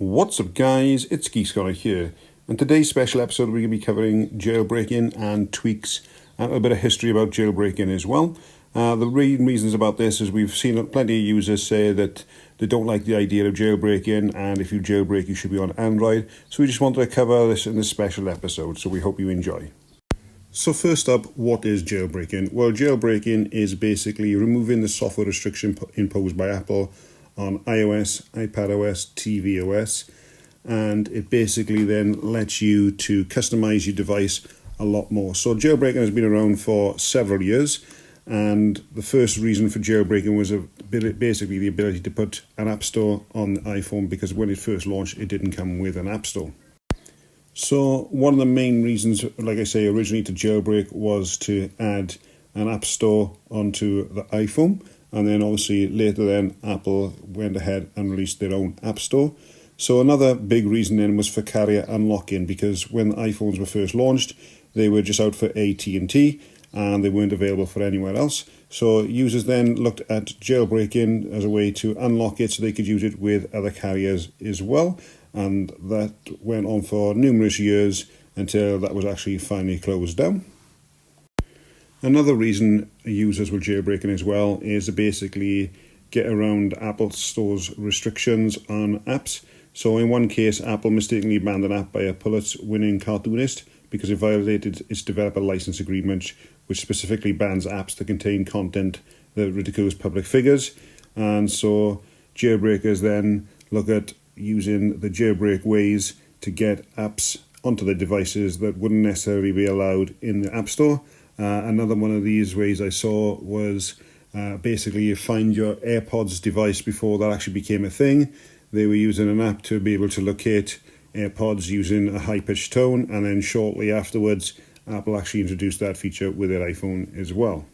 What's up guys, it's Geek Scholar here, and today's special episode we're going to be covering jailbreaking and tweaks and a little bit of history about jailbreaking as well. The reasons about this is we've seen plenty of users say that they don't like the idea of jailbreaking, and if you jailbreak you should be on Android, so we just wanted to cover this in this special episode, so we hope you enjoy. So first up, what is jailbreaking? Well, jailbreaking is basically removing the software restriction imposed by Apple on iOS, iPadOS, tvOS, and it basically then lets you to customize your device a lot more. So jailbreaking has been around for several years, and the first reason for jailbreaking was basically the ability to put an app store on the iPhone, because when it first launched it didn't come with an app store. So one of the main reasons, like I say, originally to jailbreak was to add an app store onto the iPhone. And then obviously later then Apple went ahead and released their own app store. So another big reason then was for carrier unlocking, because when the iPhones were first launched, they were just out for AT&T and they weren't available for anywhere else. So users then looked at jailbreaking as a way to unlock it so they could use it with other carriers as well. And that went on for numerous years until that was actually finally closed down. Another reason users were jailbreaking as well is to basically get around Apple Store's restrictions on apps. So in one case, Apple mistakenly banned an app by a Pulitzer-winning cartoonist because it violated its developer license agreement, which specifically bans apps that contain content that ridicules public figures. And so jailbreakers then look at using the jailbreak ways to get apps onto their devices that wouldn't necessarily be allowed in the App Store. Another one of these ways I saw was basically you find your AirPods device before that actually became a thing. They were using an app to be able to locate AirPods using a high-pitched tone, and then shortly afterwards Apple actually introduced that feature with their iPhone as well.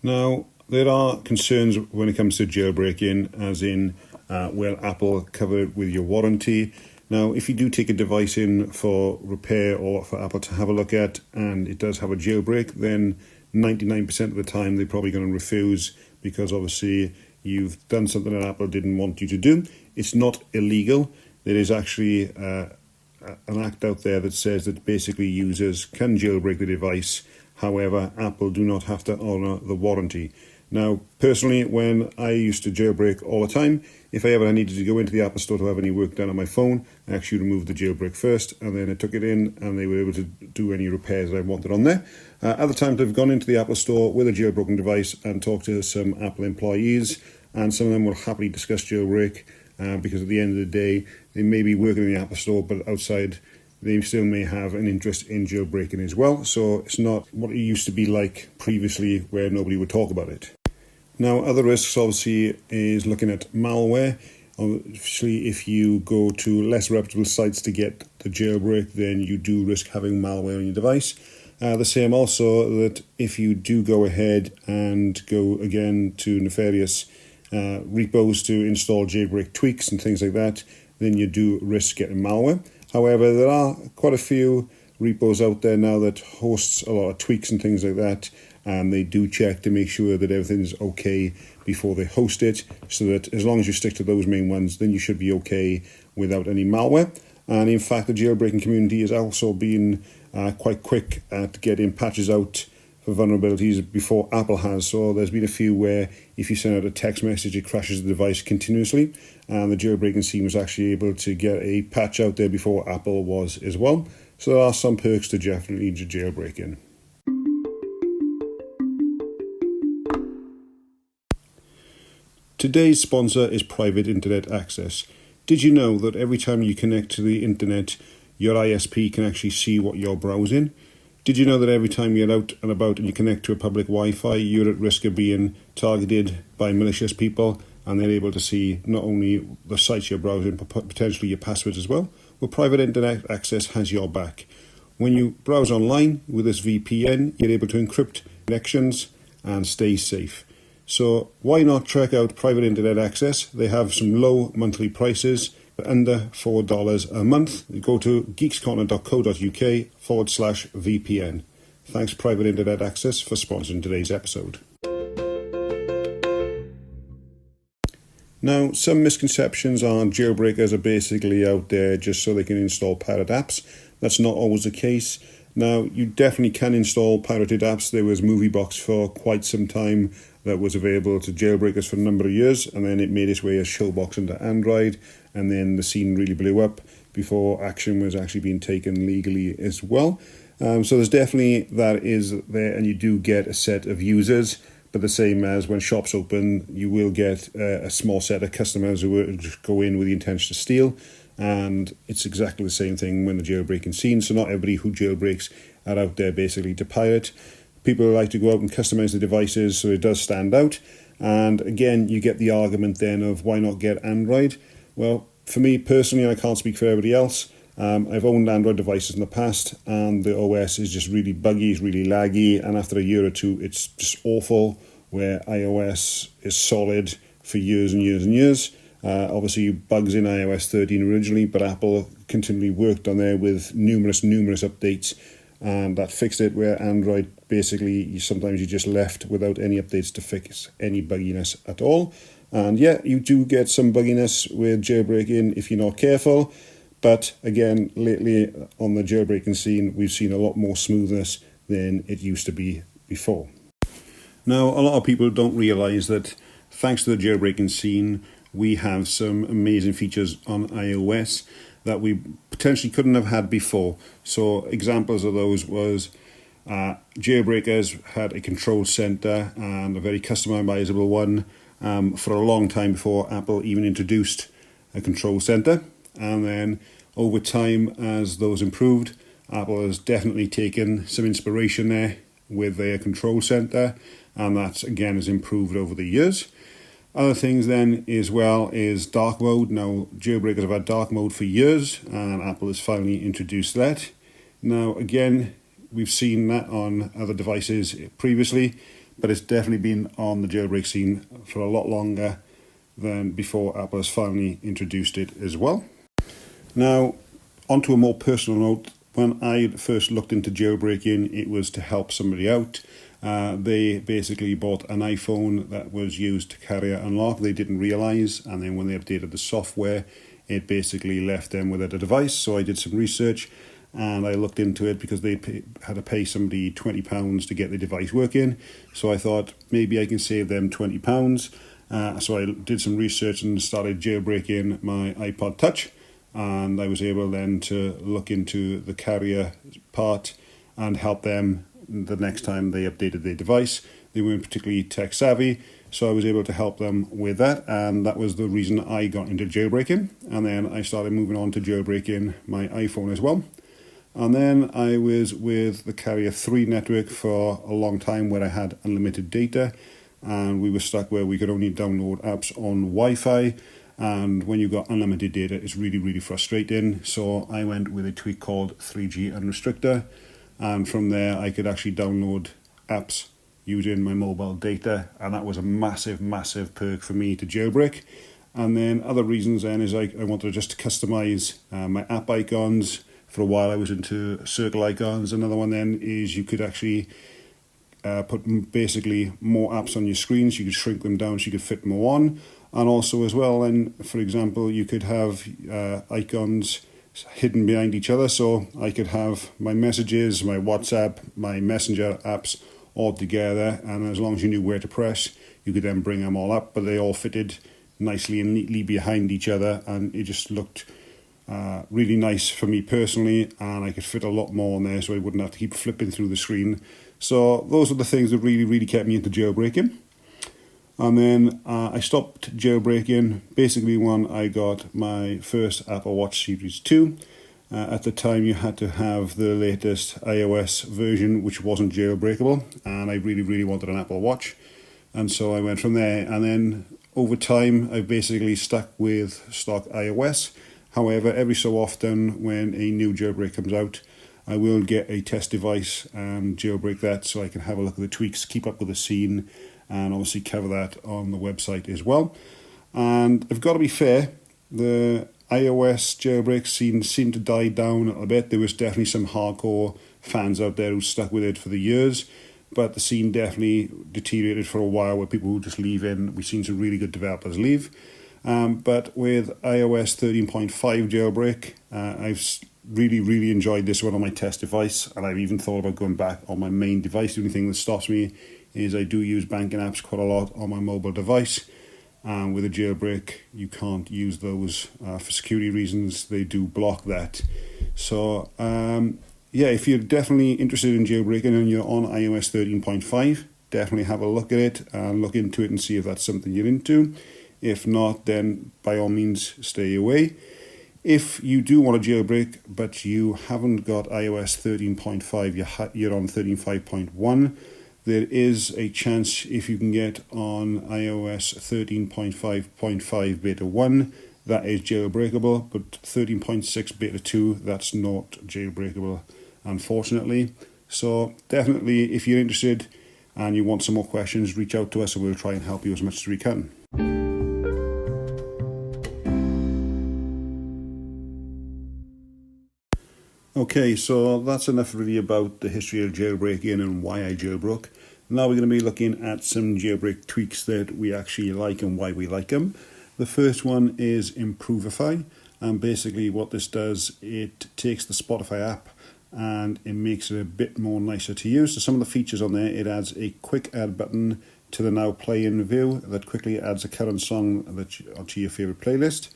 Now, there are concerns when it comes to jailbreaking, as in will Apple cover it with your warranty? Now, if you do take a device in for repair or for Apple to have a look at, and it does have a jailbreak, then 99% of the time they're probably going to refuse, because obviously you've done something that Apple didn't want you to do. It's not illegal. There is actually an act out there that says that basically users can jailbreak the device. However, Apple do not have to honour the warranty. Now, personally, when I used to jailbreak all the time, if I ever needed to go into the Apple Store to have any work done on my phone, I actually removed the jailbreak first, and then I took it in, and they were able to do any repairs that I wanted on there. Other times I've gone into the Apple Store with a jailbroken device and talked to some Apple employees, and some of them will happily discuss jailbreak, because at the end of the day, they may be working in the Apple Store, but outside they still may have an interest in jailbreaking as well. So it's not what it used to be like previously, where nobody would talk about it. Now, other risks obviously is looking at malware. Obviously, if you go to less reputable sites to get the jailbreak, then you do risk having malware on your device. The same also that if you do go ahead and go again to nefarious repos to install jailbreak tweaks and things like that, then you do risk getting malware. However, there are quite a few repos out there now that hosts a lot of tweaks and things like that, and they do check to make sure that everything's okay before they host it, so that as long as you stick to those main ones, then you should be okay without any malware. And in fact, the jailbreaking community has also been quite quick at getting patches out for vulnerabilities before Apple has. So there's been a few where if you send out a text message, it crashes the device continuously, and the jailbreaking team was actually able to get a patch out there before Apple was as well. So there are some perks to definitely jailbreaking. Today's sponsor is private internet access. Did you know that every time you connect to the internet, your ISP can actually see what you're browsing? Did you know that every time you're out and about and you connect to a public Wi-Fi, you're at risk of being targeted by malicious people, and they're able to see not only the sites you're browsing, but potentially your passwords as well? Well, private internet access has your back. When you browse online with this VPN, you're able to encrypt connections and stay safe. So why not check out private internet access? They have some low monthly prices for under $4 a month. Go to geekscorner.co.uk/VPN. Thanks Private Internet Access for sponsoring today's episode. Now, some misconceptions are jailbreakers are basically out there just so they can install pirate apps. That's not always the case. Now, you definitely can install pirated apps. There was MovieBox for quite some time that was available to jailbreakers for a number of years, and then it made its way as Showbox into Android, and then the scene really blew up before action was actually being taken legally as well. So there's definitely that is there, and you do get a set of users. But the same as when shops open, you will get a small set of customers who will just go in with the intention to steal. And it's exactly the same thing when the jailbreaking scene. So not everybody who jailbreaks are out there basically to pirate. People like to go out and customize the devices so it does stand out. And again, you get the argument then of why not get Android? Well, for me personally, I can't speak for everybody else. I've owned Android devices in the past, and the OS is just really buggy, it's really laggy, and after a year or two, it's just awful, where iOS is solid for years and years and years. Obviously, bugs in iOS 13 originally, but Apple continually worked on there with numerous updates, and that fixed it, where Android, basically, sometimes you're just left without any updates to fix any bugginess at all. And yeah, you do get some bugginess with jailbreaking if you're not careful. But again, lately on the jailbreaking scene, we've seen a lot more smoothness than it used to be before. Now, a lot of people don't realise that thanks to the jailbreaking scene, we have some amazing features on iOS that we potentially couldn't have had before. So examples of those was jailbreakers had a control center, and a very customizable one for a long time before Apple even introduced a control center. And then over time, as those improved, Apple has definitely taken some inspiration there with their control center, and that again has improved over the years. Other things then as well is dark mode. Now, jailbreakers have had dark mode for years, and Apple has finally introduced that. Now again, we've seen that on other devices previously, but it's definitely been on the jailbreak scene for a lot longer than before Apple has finally introduced it as well. Now, onto a more personal note, when I first looked into jailbreaking, it was to help somebody out. They basically bought an iPhone that was used to carrier unlock. They didn't realise, and then when they updated the software, it basically left them with a device. So I did some research, and I looked into it because they had to pay somebody £20 to get the device working. So I thought maybe I can save them £20. So I did some research and started jailbreaking my iPod Touch. And I was able then to look into the carrier part and help them the next time they updated their device. They weren't particularly tech savvy, so I was able to help them with that, and that was the reason I got into jailbreaking. And then I started moving on to jailbreaking my iPhone as well. And then I was with the Carrier 3 network for a long time, where I had unlimited data, and we were stuck where we could only download apps on Wi-Fi. And when you've got unlimited data, it's really frustrating. So I went with a tweak called 3G Unrestrictor. And from there, I could actually download apps using my mobile data. And that was a massive perk for me to jailbreak. And then other reasons then is I wanted just to customize my app icons. For a while, I was into circle icons. Another one then is you could actually put basically more apps on your screen. So you could shrink them down so you could fit more on. And also as well, and for example, you could have icons hidden behind each other. So I could have my messages, my WhatsApp, my Messenger apps all together. And as long as you knew where to press, you could then bring them all up. But they all fitted nicely and neatly behind each other. And it just looked really nice for me personally. And I could fit a lot more on there, so I wouldn't have to keep flipping through the screen. So those are the things that really kept me into jailbreaking. And then I stopped jailbreaking basically when I got my first Apple Watch Series 2. At the time, you had to have the latest iOS version, which wasn't jailbreakable, and I really wanted an Apple Watch. And so I went from there. And then over time, I've basically stuck with stock iOS. However, every so often when a new jailbreak comes out, I will get a test device and jailbreak that so I can have a look at the tweaks, keep up with the scene, and obviously cover that on the website as well. And I've got to be fair, the iOS jailbreak scene seemed to die down a little bit. There was definitely some hardcore fans out there who stuck with it for the years, but the scene definitely deteriorated for a while, where people would just leave in. We've seen some really good developers leave. But with iOS 13.5 jailbreak, I've really enjoyed this one on my test device, and I've even thought about going back on my main device. The only thing that stops me is I do use banking apps quite a lot on my mobile device, and with a jailbreak you can't use those for security reasons. They do block that. So yeah, if you're definitely interested in jailbreaking and you're on iOS 13.5, definitely have a look at it and look into it and see if that's something you're into. If not, then by all means stay away. If you do want to jailbreak but you haven't got iOS 13.5, you're on 13.5.1, there is a chance, if you can get on iOS 13.5.5 beta 1, that is jailbreakable, but 13.6 beta 2, that's not jailbreakable, unfortunately. So definitely, if you're interested and you want some more questions, reach out to us and we'll try and help you as much as we can. Okay, so that's enough really about the history of jailbreaking and why I jailbroke. Now we're going to be looking at some jailbreak tweaks that we actually like and why we like them. The first one is Improvify, and basically what this does, it takes the Spotify app and it makes it a bit more nicer to use. So some of the features on there, it adds a quick add button to the now playing view that quickly adds a current song to your favourite playlist.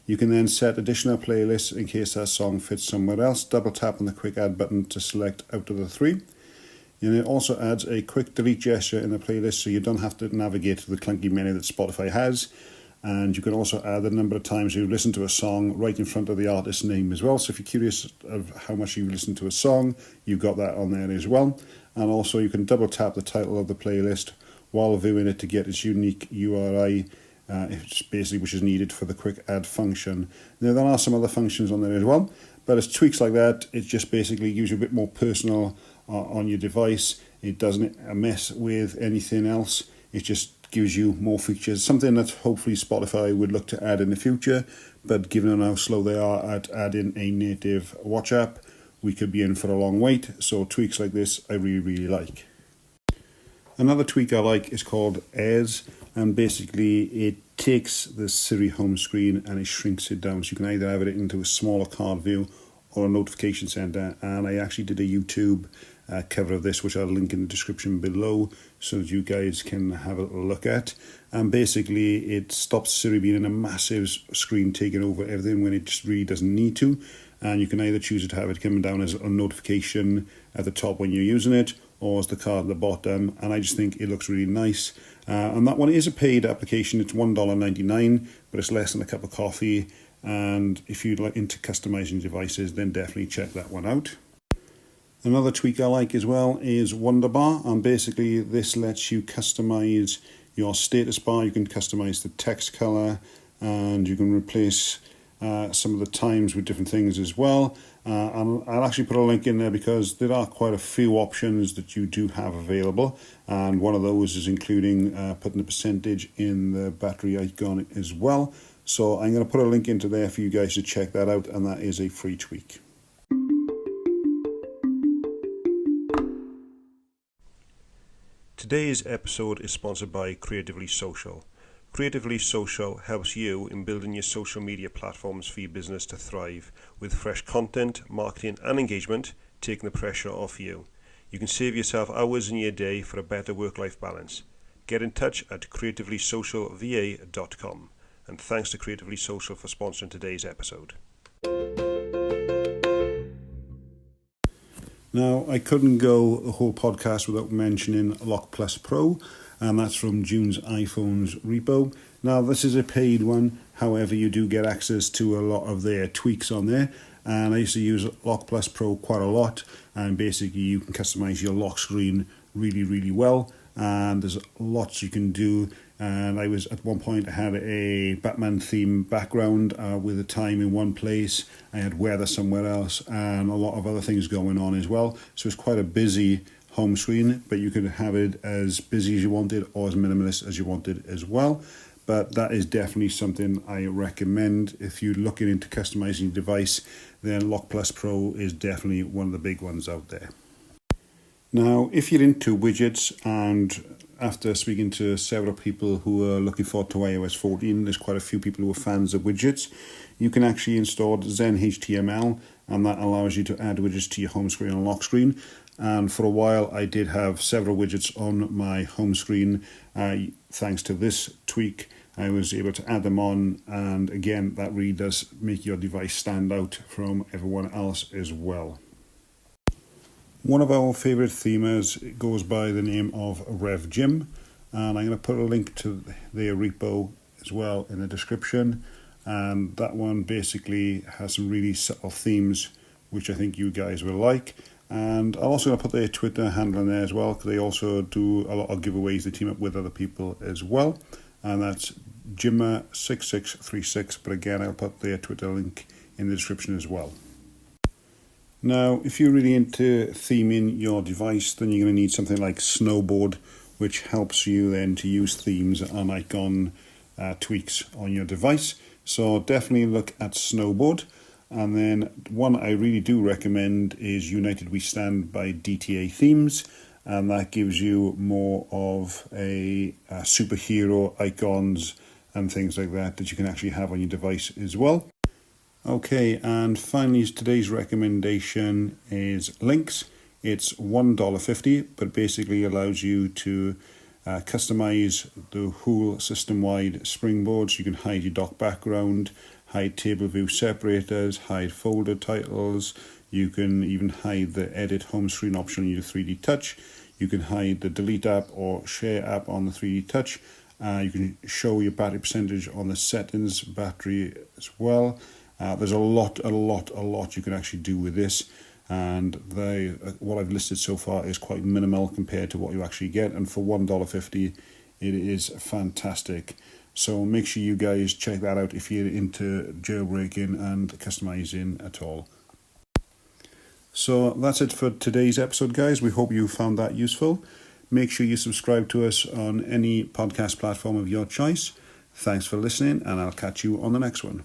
You can then set additional playlists in case that song fits somewhere else. Double tap on the quick add button to select out of the three. And it also adds a quick delete gesture in the playlist, so you don't have to navigate to the clunky menu that Spotify has. And you can also add the number of times you listen to a song right in front of the artist's name as well. So if you're curious of how much you listen to a song, you've got that on there as well. And also you can double tap the title of the playlist while viewing it to get its unique URI, which is needed for the quick add function. Now there are some other functions on there as well, but it's tweaks like that. It just basically gives you a bit more personal on your device. It doesn't mess with anything else. It just gives you more features, something that hopefully Spotify would look to add in the future, but given how slow they are at adding a native watch app, we could be in for a long wait. So tweaks like this I really like. Another tweak I like is called Airs, and basically it takes the Siri home screen and it shrinks it down, so you can either have it into a smaller card view or a notification center. And I actually did a YouTube cover of this, which I'll link in the description below so that you guys can have a look at. And basically it stops Siri being in a massive screen taking over everything when it just really doesn't need to. And you can either choose to have it coming down as a notification at the top when you're using it, or as the card at the bottom, and I just think it looks really nice. And that one is a paid application. It's $1.99, but it's less than a cup of coffee. And if you're into customizing devices, then definitely check that one out. Another tweak I like as well is Wonderbar, and basically this lets you customize your status bar. You can customize the text color, and you can replace some of the times with different things as well. And I'll actually put a link in there because there are quite a few options that you do have available, and one of those is including putting the percentage in the battery icon as well. So I'm going to put a link into there for you guys to check that out, and that is a free tweak. Today's episode is sponsored by Creatively Social. Creatively Social helps you in building your social media platforms for your business to thrive with fresh content, marketing and engagement, taking the pressure off you. You can save yourself hours in your day for a better work-life balance. Get in touch at creatively-social-va.com. And thanks to Creatively Social for sponsoring today's episode. Now, I couldn't go a whole podcast without mentioning Lock Plus Pro, and that's from June's iPhones repo. Now, this is a paid one, however, you do get access to a lot of their tweaks on there, and I used to use Lock Plus Pro quite a lot, and basically you can customize your lock screen really well, and there's lots you can do. And I was at one point, I had a Batman theme background with the time in one place. I had weather somewhere else and a lot of other things going on as well. So it's quite a busy home screen, but you could have it as busy as you wanted or as minimalist as you wanted as well. But that is definitely something I recommend. If you're looking into customizing your device, then Lock Plus Pro is definitely one of the big ones out there. Now, if you're into widgets and after speaking to several people who are looking forward to iOS 14, there's quite a few people who are fans of widgets. You can actually install Zen HTML, and that allows you to add widgets to your home screen and lock screen. And for a while, I did have several widgets on my home screen. Thanks to this tweak, I was able to add them on, and again, that really does make your device stand out from everyone else as well. One of our favourite themers goes by the name of Rev Jim, and I'm going to put a link to their repo as well in the description. And that one basically has some really subtle themes which I think you guys will like. And I'm also going to put their Twitter handle in there as well, because they also do a lot of giveaways. They team up with other people as well, and that's Jimmer6636. But again, I'll put their Twitter link in the description as well. Now, if you're really into theming your device, then you're going to need something like Snowboard, which helps you then to use themes and icon tweaks on your device. So definitely look at Snowboard. And then one I really do recommend is United We Stand by DTA Themes, and that gives you more of a superhero icons and things like that you can actually have on your device as well. Okay, and finally today's recommendation is Links. It's $1.50, but basically allows you to customize the whole system-wide springboards. You can hide your dock background, hide table view separators, hide folder titles. You can even hide the edit home screen option on your 3D Touch. You can hide the delete app or share app on the 3D Touch. You can show your battery percentage on the settings battery as well. There's a lot you can actually do with this, and what I've listed so far is quite minimal compared to what you actually get, and for $1.50 it is fantastic. So make sure you guys check that out if you're into jailbreaking and customizing at all. So that's it for today's episode, guys. We hope you found that useful. Make sure you subscribe to us on any podcast platform of your choice. Thanks for listening, and I'll catch you on the next one.